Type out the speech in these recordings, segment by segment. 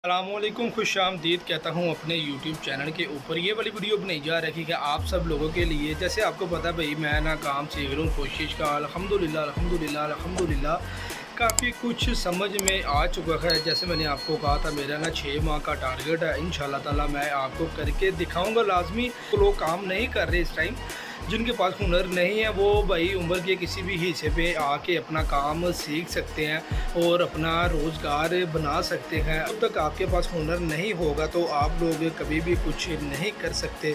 अस्सलामुअलैकुम, खुश आमदीद कहता हूँ अपने यूट्यूब चैनल के ऊपर। ये वाली वीडियो बनाई जा रही है कि आप सब लोगों के लिए। जैसे आपको पता है भाई, मैं ना काम सीख रहा हूँ, कोशिश का अल्हम्दुलिल्लाह अल्हम्दुलिल्लाह अल्हम्दुलिल्लाह काफ़ी कुछ समझ में आ चुका है। जैसे मैंने आपको कहा था, मेरा ना 6 माह का टारगेट है। इंशाल्लाह ताला मैं आपको करके दिखाऊँगा लाजमी। तो लोग काम नहीं कर रहे इस टाइम, जिनके पास हुनर नहीं है वो भाई उम्र के किसी भी हिस्से पे आके अपना काम सीख सकते हैं और अपना रोज़गार बना सकते हैं। जब तक आपके पास हुनर नहीं होगा तो आप लोग कभी भी कुछ नहीं कर सकते।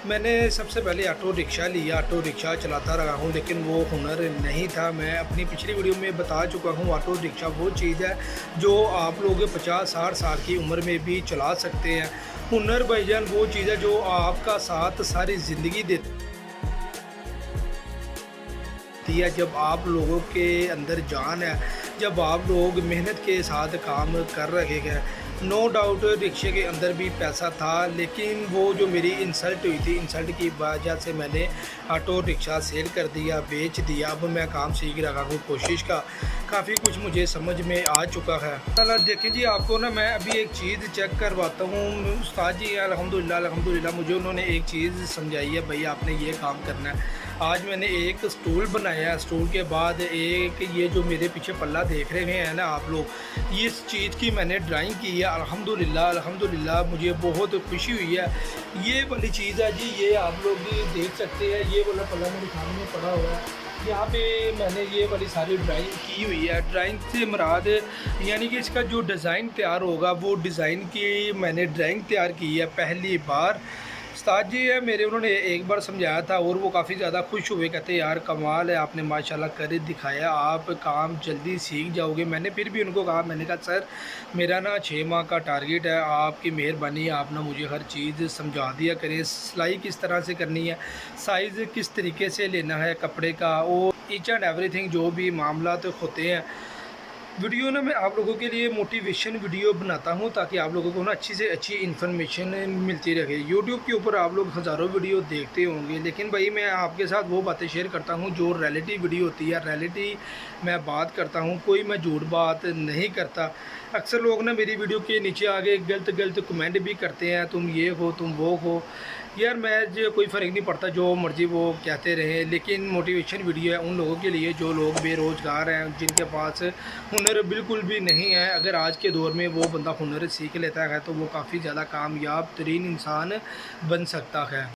मैंने सबसे पहले ऑटो रिक्शा लिया, ऑटो रिक्शा चलाता रहा हूँ, लेकिन वो हुनर नहीं था। मैं अपनी पिछली वीडियो में बता चुका हूँ, ऑटो रिक्शा वो चीज़ है जो आप लोग 50-60 साल की उम्र में भी चला सकते हैं। हुनर भाईजान वो चीज़ है जो आपका साथ सारी ज़िंदगी देती है। जब आप लोगों के अंदर जान है, जब आप लोग मेहनत के साथ काम कर रहे हैं। नो डाउट रिक्शे के अंदर भी पैसा था, लेकिन वो जो मेरी इंसल्ट हुई थी, इंसल्ट की वजह से मैंने ऑटो रिक्शा सेल कर दिया, बेच दिया। अब मैं काम सीख रहा हूँ, कोशिश का काफ़ी कुछ मुझे समझ में आ चुका है। चलो देखिए जी, आपको ना मैं अभी एक चीज़ चेक करवाता हूँ। उस्ताद जी अल्हम्दुलिल्लाह अल्हम्दुलिल्लाह मुझे उन्होंने एक चीज़ समझाई है, भाई आपने ये काम करना है। आज मैंने एक स्टूल बनाया, स्टूल के बाद एक ये जो मेरे पीछे पल्ला देख रहे हैं ना आप लोग, इस चीज़ की मैंने ड्राइंग की है। अल्हम्दुलिल्लाह अल्हम्दुलिल्लाह मुझे बहुत खुशी हुई है। ये वाली चीज़ है जी, ये आप लोग भी देख सकते हैं। ये वाला पल्ला मेरे सामने पड़ा हुआ है, यहाँ पे मैंने ये वाली सारी ड्राइंग की हुई है। ड्राइंग से मुराद यानी कि इसका जो डिज़ाइन तैयार होगा, वो डिज़ाइन की मैंने ड्राइंग तैयार की है पहली बार। उस्ताद जी है मेरे, उन्होंने एक बार समझाया था और वो काफ़ी ज़्यादा खुश हुए, कहते यार कमाल है, आपने माशाल्लाह कर दिखाया, आप काम जल्दी सीख जाओगे। मैंने फिर भी उनको कहा, मैंने कहा सर मेरा ना 6 माह का टारगेट है, आपकी मेहरबानी, आप ना मुझे हर चीज़ समझा दिया करें। सिलाई किस तरह से करनी है, साइज़ किस तरीके से लेना है कपड़े का, और ईच एंड एवरीथिंग जो भी मामला तो होते हैं। वीडियो ना मैं आप लोगों के लिए मोटिवेशन वीडियो बनाता हूं, ताकि आप लोगों को ना अच्छी से अच्छी इन्फॉर्मेशन मिलती रहे। यूट्यूब के ऊपर आप लोग हज़ारों वीडियो देखते होंगे, लेकिन भाई मैं आपके साथ वो बातें शेयर करता हूं जो रियलिटी वीडियो होती है। रियलिटी मैं बात करता हूं, कोई मैं झूठ बात नहीं करता। अक्सर लोग ना मेरी वीडियो के नीचे आगे गलत गलत कमेंट भी करते हैं, तुम ये हो तुम वो हो। यार मैं जो कोई फ़र्क नहीं पड़ता, जो मर्ज़ी वो कहते रहे, लेकिन मोटिवेशन वीडियो है उन लोगों के लिए जो लोग बेरोज़गार हैं, जिनके पास हुनर बिल्कुल भी नहीं है। अगर आज के दौर में वो बंदा हुनर सीख लेता है तो वो काफ़ी ज़्यादा कामयाब तरीन इंसान बन सकता है।